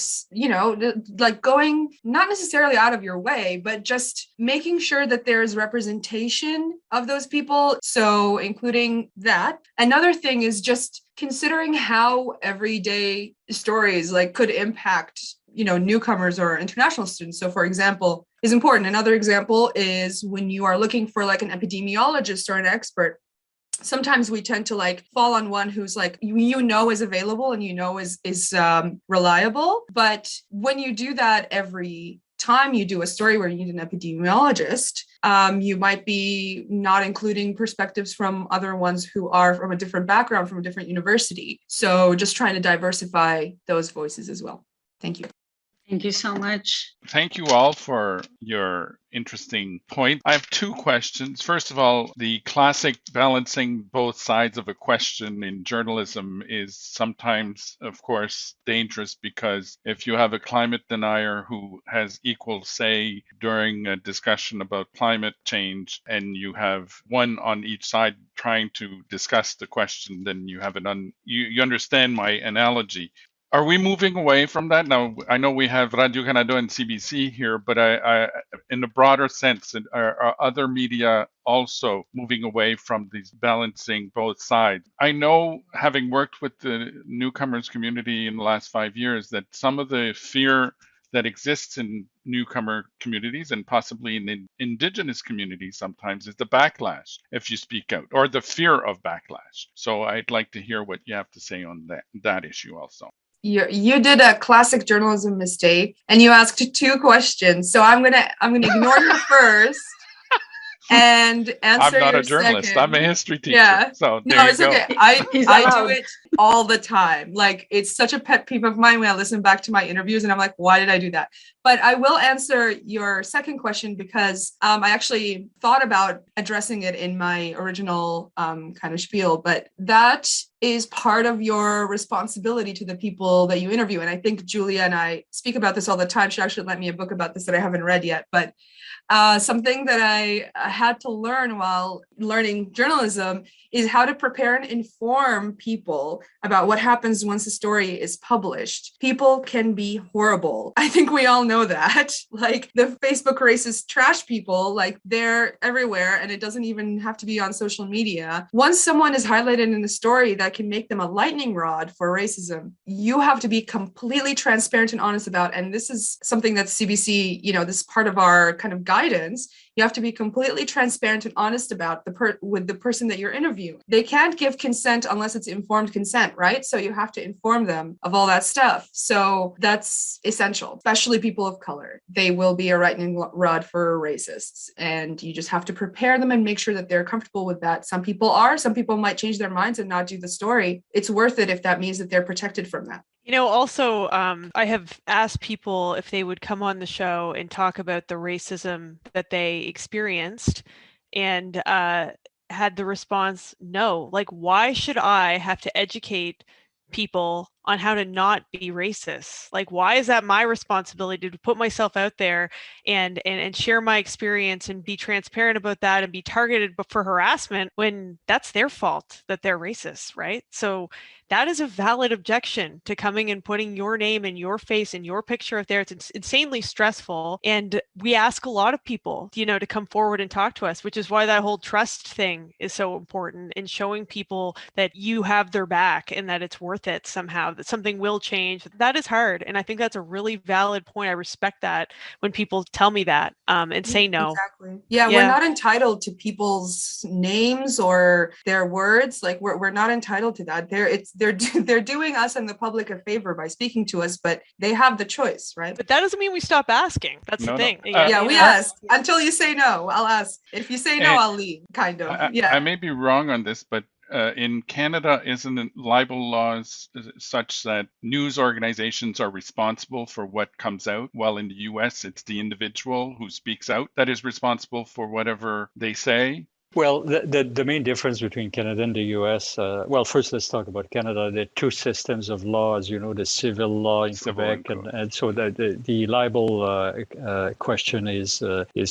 going not necessarily out of your way, but just making sure that there's representation of those people. So including that. Another thing is just considering how everyday stories could impact, newcomers or international students. So for example, is important. Another example is when you are looking for an epidemiologist or an expert. Sometimes we tend to fall on one who's is available and is reliable. But when you do that every time you do a story where you need an epidemiologist, you might be not including perspectives from other ones who are from a different background, from a different university. So just trying to diversify those voices as well. Thank you. Thank you so much. Thank you all for your interesting point. I have two questions. First of all, the classic balancing both sides of a question in journalism is sometimes, of course, dangerous, because if you have a climate denier who has equal say during a discussion about climate change, and you have one on each side trying to discuss the question, then you have you understand my analogy. Are we moving away from that? Now, I know we have Radio Canada and CBC here, but I in a broader sense, are other media also moving away from these balancing both sides? I know, having worked with the newcomers community in the last 5 years, that some of the fear that exists in newcomer communities and possibly in indigenous communities sometimes is the backlash if you speak out, or the fear of backlash. So I'd like to hear what you have to say on that issue also. You did a classic journalism mistake, and you asked two questions. So I'm gonna ignore you first and answer. I'm not your a journalist. second. I'm a history teacher. Yeah. So no, it's okay. I do it. all the time. Like, it's such a pet peeve of mine when I listen back to my interviews and I'm like, why did I do that? But I will answer your second question because I actually thought about addressing it in my original kind of spiel, but that is part of your responsibility to the people that you interview. And I think Julia and I speak about this all the time. She actually lent me a book about this that I haven't read yet, but something that I had to learn while learning journalism is how to prepare and inform people about what happens once a story is published. People can be horrible. I think we all know that. Like, the Facebook racist trash people, like, they're everywhere, and it doesn't even have to be on social media. Once someone is highlighted in a story that can make them a lightning rod for racism, you have to be completely transparent and honest about. And this is something that CBC, this is part of our kind of guidance. You have to be completely transparent and honest about with the person that you're interviewing. They can't give consent unless it's informed consent, right? So you have to inform them of all that stuff. So that's essential, especially people of color. They will be a lightning rod for racists, and you just have to prepare them and make sure that they're comfortable with that. Some people are, some people might change their minds and not do the story. It's worth it if that means that they're protected from that. Also, I have asked people if they would come on the show and talk about the racism that they experienced, and had the response, no. Like, why should I have to educate people on how to not be racist? Like, why is that my responsibility to put myself out there and share my experience and be transparent about that and be targeted for harassment when that's their fault that they're racist, right? So that is a valid objection to coming and putting your name and your face and your picture out there. It's insanely stressful. And we ask a lot of people, to come forward and talk to us, which is why that whole trust thing is so important, in showing people that you have their back and that it's worth it somehow, that something will change. That is hard. And I think that's a really valid point. I respect that when people tell me that and say no. Exactly. Yeah, we're not entitled to people's names or their words. Like, we're not entitled to that. They're doing us and the public a favor by speaking to us, but they have the choice, right? But that doesn't mean we stop asking. That's the thing. We ask until you say no. I'll ask. If you say no, I'll leave. Kind of. I may be wrong on this, but in Canada, isn't libel laws such that news organizations are responsible for what comes out, while in the US, it's the individual who speaks out that is responsible for whatever they say? Well, the main difference between Canada and the US, first let's talk about Canada. There are two systems of laws, the civil law in Quebec, and so the libel question is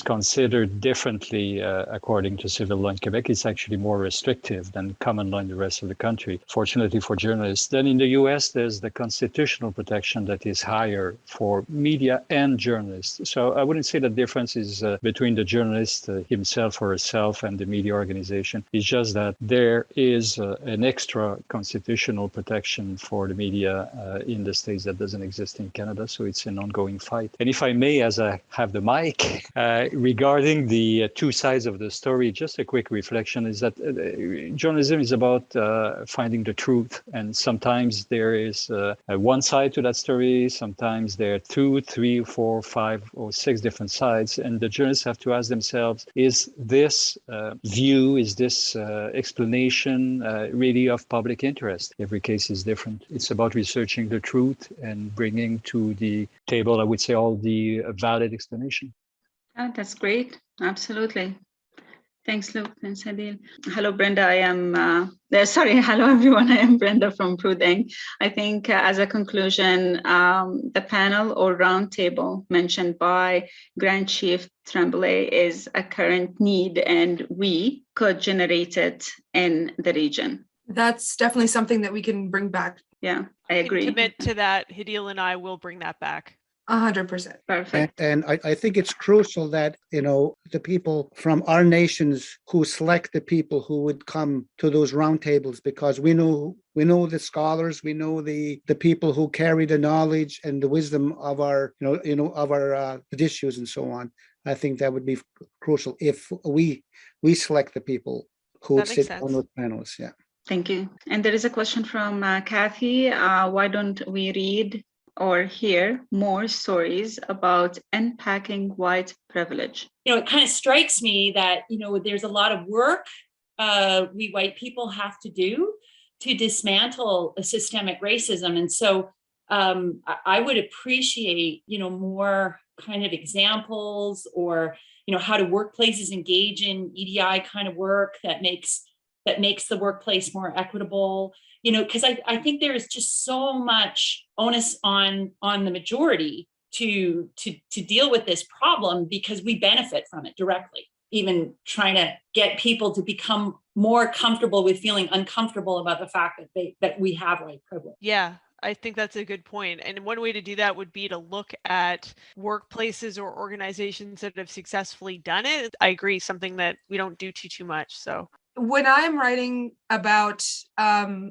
considered differently according to civil law in Quebec. It's actually more restrictive than common law in the rest of the country, fortunately for journalists. Then in the US, there's the constitutional protection that is higher for media and journalists. So I wouldn't say the difference is between the journalist himself or herself and the media organization. It's just that there is an extra constitutional protection for the media in the States that doesn't exist in Canada. So it's an ongoing fight. And if I may, as I have the mic, regarding the two sides of the story, just a quick reflection is that journalism is about finding the truth. And sometimes there is one side to that story. Sometimes there are 2, 3, 4, 5, or 6 different sides. And the journalists have to ask themselves, is this view, is this explanation really of public interest? Every case is different. It's about researching the truth and bringing to the table, I would say, all the valid explanation. Oh, that's great. Absolutely. Thanks, Luke. Thanks, Adil. Hello, Brenda. Hello, everyone. I am Brenda from Prudeng. I think as a conclusion, the panel or roundtable mentioned by Grand Chief Tremblay is a current need, and we could generate it in the region. That's definitely something that we can bring back. Yeah, I agree. Commit to that. Hidil and I will bring that back. 100%. Perfect. And I think it's crucial that, the people from our nations who select the people who would come to those roundtables, because we know the scholars, we know the people who carry the knowledge and the wisdom of our, of our issues and so on. I think that would be crucial if we select the people who would sit on those panels. Yeah. Thank you. And there is a question from Kathy. Why don't we read or hear more stories about unpacking white privilege? It kind of strikes me that, there's a lot of work we white people have to do to dismantle systemic racism. And so I would appreciate, more kind of examples, or, how do workplaces engage in EDI kind of work that makes the workplace more equitable, because I think there is just so much onus on the majority to deal with this problem, because we benefit from it directly. Even trying to get people to become more comfortable with feeling uncomfortable about the fact that we have white privilege. Yeah, I think that's a good point. And one way to do that would be to look at workplaces or organizations that have successfully done it. I agree, something that we don't do too much. So when I'm writing about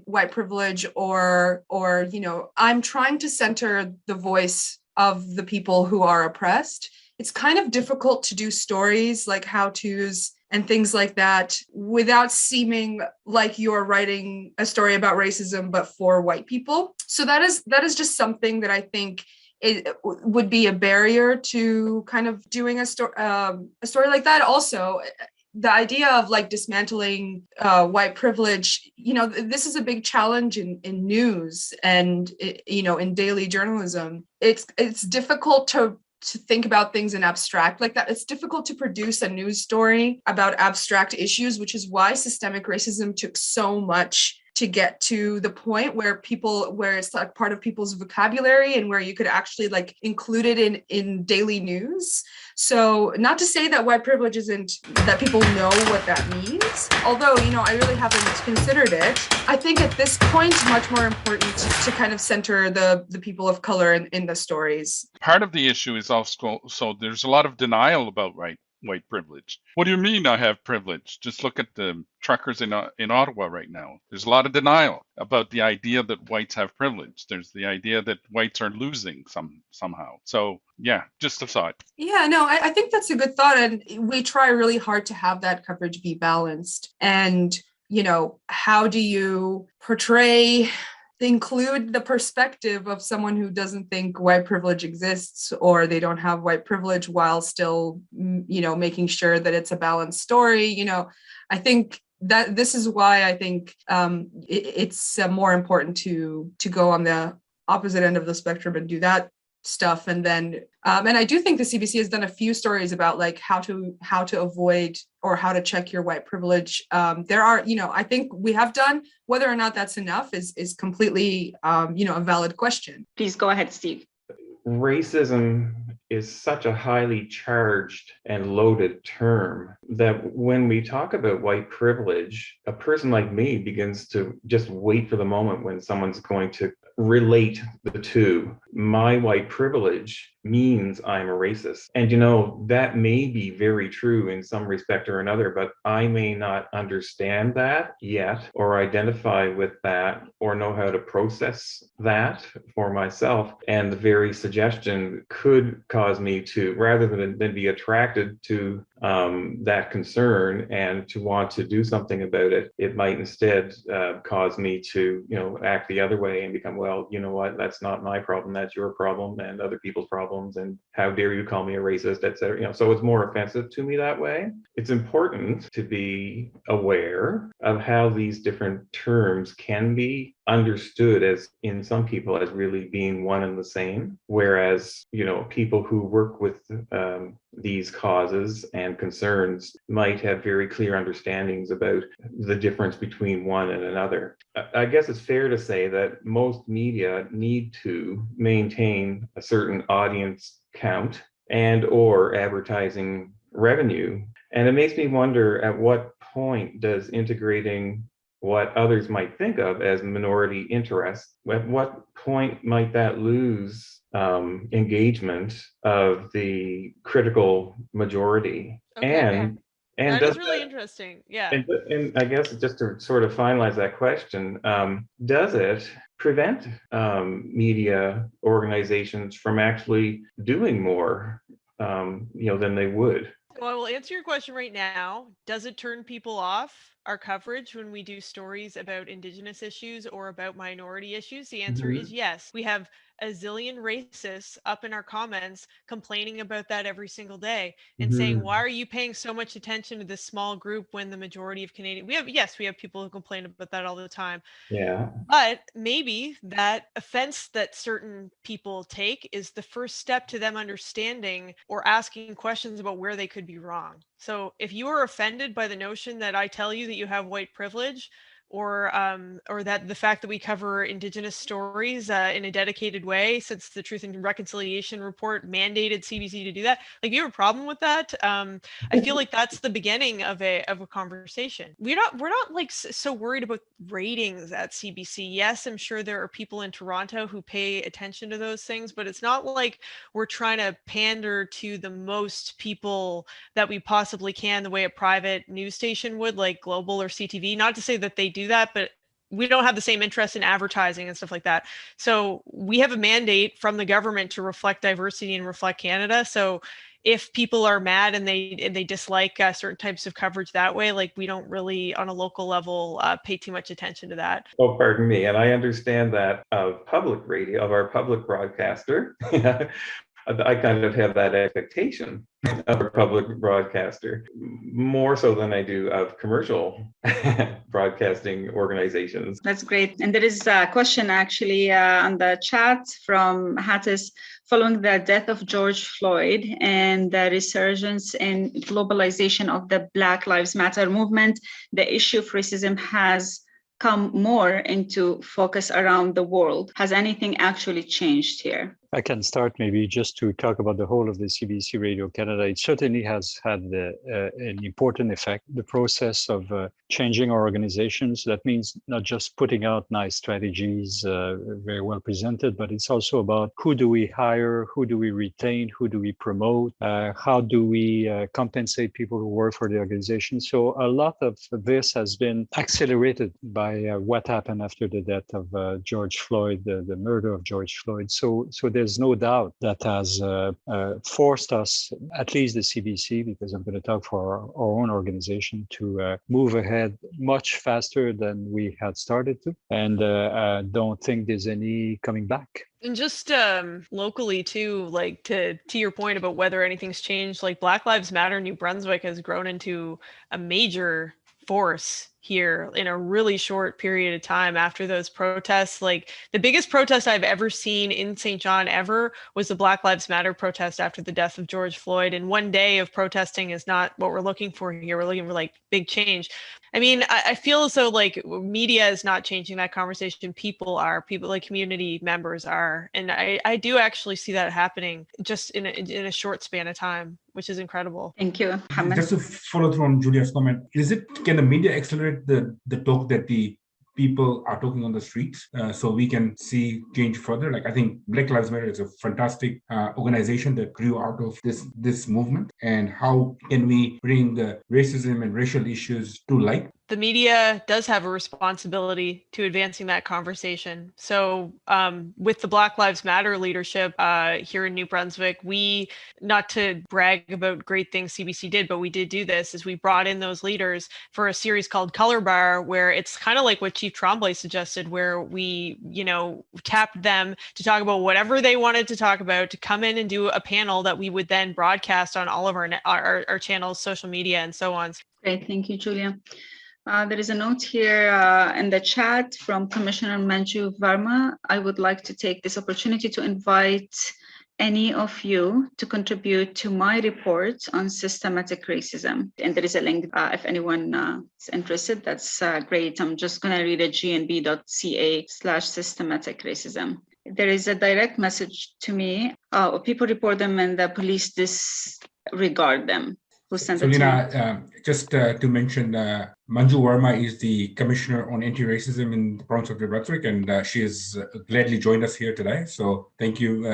white privilege, or I'm trying to center the voice of the people who are oppressed, it's kind of difficult to do stories like how-tos and things like that without seeming like you're writing a story about racism but for white people. So that is just something that I think it would be a barrier to kind of doing a story like that. Also, the idea of like dismantling white privilege, this is a big challenge in news and in daily journalism. It's difficult to think about things in abstract like that. It's difficult to produce a news story about abstract issues, which is why systemic racism took so much to get to the point where it's like part of people's vocabulary and where you could actually like include it in daily news. So not to say that white privilege isn't, that people know what that means, although, I really haven't considered it. I think at this point, it's much more important to kind of center the people of color in the stories. Part of the issue is also, so there's a lot of denial about white privilege. What do you mean I have privilege? Just look at the truckers in Ottawa right now. There's a lot of denial about the idea that whites have privilege. There's the idea that whites are losing somehow. So yeah, just a thought. Yeah, no, I think that's a good thought. And we try really hard to have that coverage be balanced. And, how do you portray, include the perspective of someone who doesn't think white privilege exists, or they don't have white privilege, while still, making sure that it's a balanced story. I think that this is why I think it's more important to go on the opposite end of the spectrum and do that stuff. And then, and I do think the CBC has done a few stories about like how to avoid or how to check your white privilege. There are, I think we have done. Whether or not that's enough is completely, a valid question. Please go ahead, Steve. Racism is such a highly charged and loaded term that when we talk about white privilege, a person like me begins to just wait for the moment when someone's going to relate the two. My white privilege means I'm a racist. And that may be very true in some respect or another, but I may not understand that yet, or identify with that, or know how to process that for myself. And the very suggestion could cause me to, rather than be attracted to that concern and to want to do something about it, it might instead cause me to, act the other way and become, well, you know what, that's not my problem, that's your problem and other people's problems, and how dare you call me a racist, etc. So it's more offensive to me that way. It's important to be aware of how these different terms can be understood as, in some people, as really being one and the same, whereas people who work with these causes and concerns might have very clear understandings about the difference between one and another. I guess it's fair to say that most media need to maintain a certain audience count and or advertising revenue, and it makes me wonder, at what point does integrating what others might think of as minority interest, at what point might that lose engagement of the critical majority? Okay, And that is really interesting. Yeah. And I guess just to sort of finalize that question, does it prevent media organizations from actually doing more, than they would? Well, I will answer your question right now. Does it turn people off our coverage when we do stories about Indigenous issues or about minority issues? The answer is yes. We have a zillion racists up in our comments complaining about that every single day and saying, why are you paying so much attention to this small group when the majority of Canadians, we have people who complain about that all the time. Yeah. But maybe that offense that certain people take is the first step to them understanding or asking questions about where they could be wrong. So if you are offended by the notion that I tell you that you have white privilege, or that the fact that we cover indigenous stories in a dedicated way, since the Truth and Reconciliation Report mandated CBC to do that, like, if you have a problem with that, I feel like that's the beginning of a conversation. We're not like so worried about ratings at CBC. Yes, I'm sure there are people in Toronto who pay attention to those things, but it's not like we're trying to pander to the most people that we possibly can the way a private news station would, like Global or CTV. Not to say that they do that, but we don't have the same interest in advertising and stuff like that. So we have a mandate from the government to reflect diversity and reflect Canada. So if people are mad and they dislike certain types of coverage that way, like, we don't really on a local level pay too much attention to that. Oh, pardon me. And I understand that of public radio, of our public broadcaster. I kind of have that expectation of a public broadcaster, more so than I do of commercial broadcasting organizations. That's great. And there is a question actually on the chat from Hattis. Following the death of George Floyd and the resurgence and globalization of the Black Lives Matter movement, the issue of racism has come more into focus around the world. Has anything actually changed here? I can start maybe just to talk about the whole of the CBC Radio Canada. It certainly has had an important effect. The process of changing our organizations, that means not just putting out nice strategies, very well presented, but it's also about who do we hire, who do we retain, who do we promote, how do we compensate people who work for the organization. So a lot of this has been accelerated by what happened after the death of George Floyd, the murder of George Floyd. So there's no doubt that has forced us, at least the CBC, because I'm going to talk for our own organization, to move ahead much faster than we had started to. And I don't think there's any coming back. And just locally too, like to your point about whether anything's changed, like Black Lives Matter New Brunswick has grown into a major force here in a really short period of time after those protests. Like, the biggest protest I've ever seen in St. John ever was the Black Lives Matter protest after the death of George Floyd. And one day of protesting is not what we're looking for here. We're looking for like big change. I mean, I feel as though like media is not changing that conversation. People like community members are. And I do actually see that happening just in a short span of time, which is incredible. Thank you, Mohammed. Just to follow through on Julia's comment, can the media accelerate the talk that the people are talking on the streets, so we can see change further? Like, I think Black Lives Matter is a fantastic organization that grew out of this movement. And how can we bring the racism and racial issues to light? The media does have a responsibility to advancing that conversation. So with the Black Lives Matter leadership here in New Brunswick, we, not to brag about great things CBC did, but we did do this, is we brought in those leaders for a series called Color Bar, where it's kind of like what Chief Tremblay suggested, where we, tapped them to talk about whatever they wanted to talk about, to come in and do a panel that we would then broadcast on all of our channels, social media, and so on. Great, thank you, Julia. There is a note here in the chat from Commissioner Manju Verma. I would like to take this opportunity to invite any of you to contribute to my report on systematic racism. And there is a link if anyone is interested. That's great. I'm just going to read it, gnb.ca/systematic racism. There is a direct message to me. People report them and the police disregard them. So, Lina, just to mention, Manju Verma is the Commissioner on Anti-Racism in the province of New Brunswick, and she has gladly joined us here today. So thank you,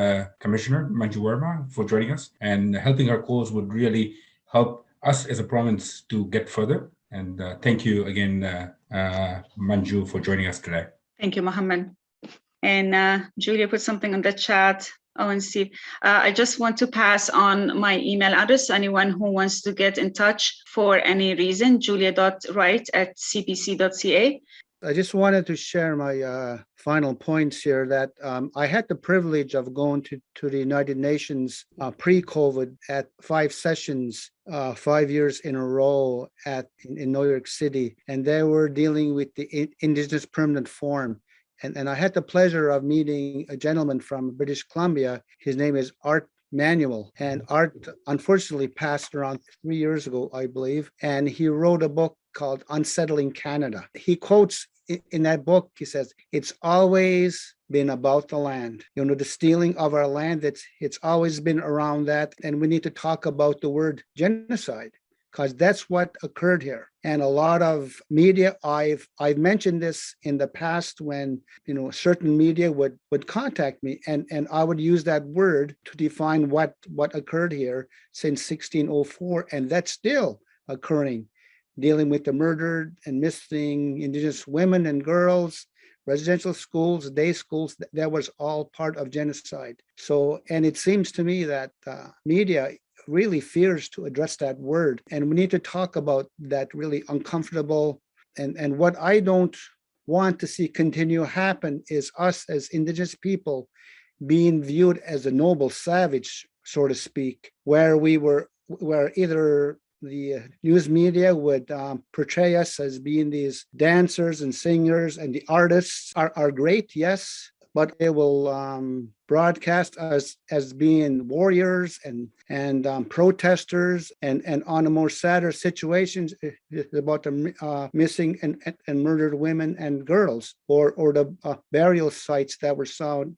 Commissioner Manju Verma, for joining us. And helping our cause would really help us as a province to get further. And thank you again, Manju, for joining us today. Thank you, Mohammed. And Julia put something on the chat. Oh, and Steve, I just want to pass on my email address. Anyone who wants to get in touch for any reason, julia.wright@cbc.ca. I just wanted to share my final points here that I had the privilege of going to the United Nations pre-COVID at 5 sessions, 5 years in a row in New York City. And they were dealing with the Indigenous Permanent Forum. And I had the pleasure of meeting a gentleman from British Columbia. His name is Art Manuel. And Art unfortunately passed around 3 years ago, I believe. And he wrote a book called Unsettling Canada. He quotes in that book, he says, it's always been about the land. The stealing of our land, it's always been around that. And we need to talk about the word genocide, because that's what occurred here. And a lot of media, I've mentioned this in the past when certain media would contact me, and I would use that word to define what occurred here since 1604, and that's still occurring, dealing with the murdered and missing Indigenous women and girls, residential schools, day schools. That was all part of genocide. So, and it seems to me that media really fears to address that word. And we need to talk about that really uncomfortable. And what I don't want to see continue happen is us as Indigenous people being viewed as a noble savage, so to speak, where either the news media would portray us as being these dancers and singers, and the artists are great, yes, but they will broadcast us as being warriors and protesters, and on a more sadder situations about the missing and murdered women and girls, or the burial sites that were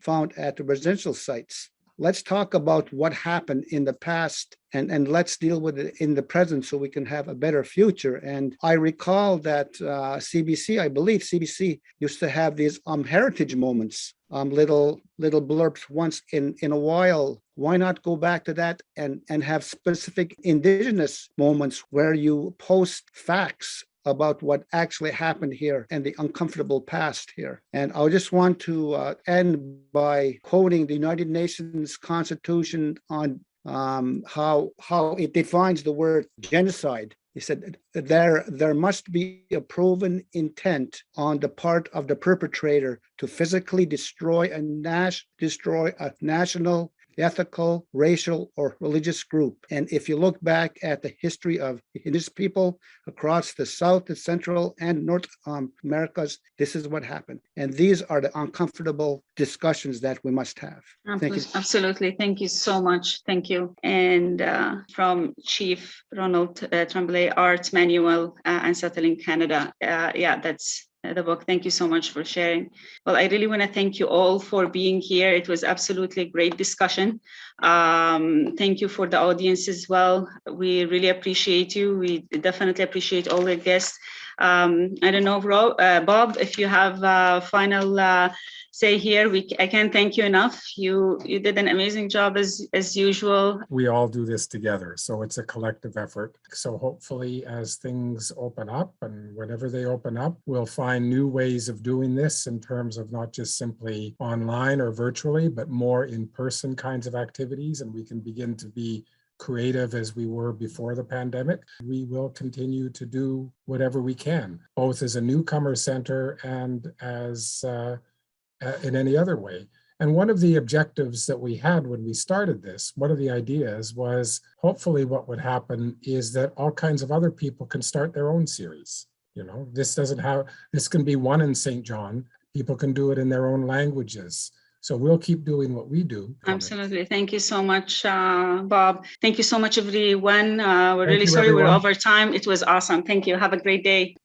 found at the residential sites. Let's talk about what happened in the past and let's deal with it in the present so we can have a better future. And I recall that CBC, I believe CBC used to have these heritage moments, little blurbs once in a while. Why not go back to that and have specific Indigenous moments where you post facts about what actually happened here and the uncomfortable past here. And I just want to end by quoting the United Nations Constitution on how it defines the word genocide. He said there must be a proven intent on the part of the perpetrator to physically destroy a national, ethical, racial, or religious group. And if you look back at the history of Indigenous people across the South, the Central, and North Americas, this is what happened. And these are the uncomfortable discussions that we must have. Thank you. Absolutely. Thank you so much. Thank you. And from Chief Ronald Tremblay, Art Manual, Unsettling Canada. That's the book. Thank you so much for sharing. Well, I really want to thank you all for being here. It was absolutely a great discussion. Thank you for the audience as well. We really appreciate you. We definitely appreciate all the guests. I don't know, Bob, if you have a final say here. I can't thank you enough. You did an amazing job as usual. We all do this together, so it's a collective effort. So hopefully as things open up, and whenever they open up, we'll find new ways of doing this in terms of not just simply online or virtually, but more in-person kinds of activities, and we can begin to be creative as we were before the pandemic. We will continue to do whatever we can, both as a newcomer center and as in any other way. And one of the objectives that we had when we started this, one of the ideas was hopefully what would happen is that all kinds of other people can start their own series. This can be one in St. John. People can do it in their own languages. So we'll keep doing what we do. Absolutely. Thank you so much, Bob. Thank you so much, everyone. We're really sorry we're over time. It was awesome. Thank you. Have a great day.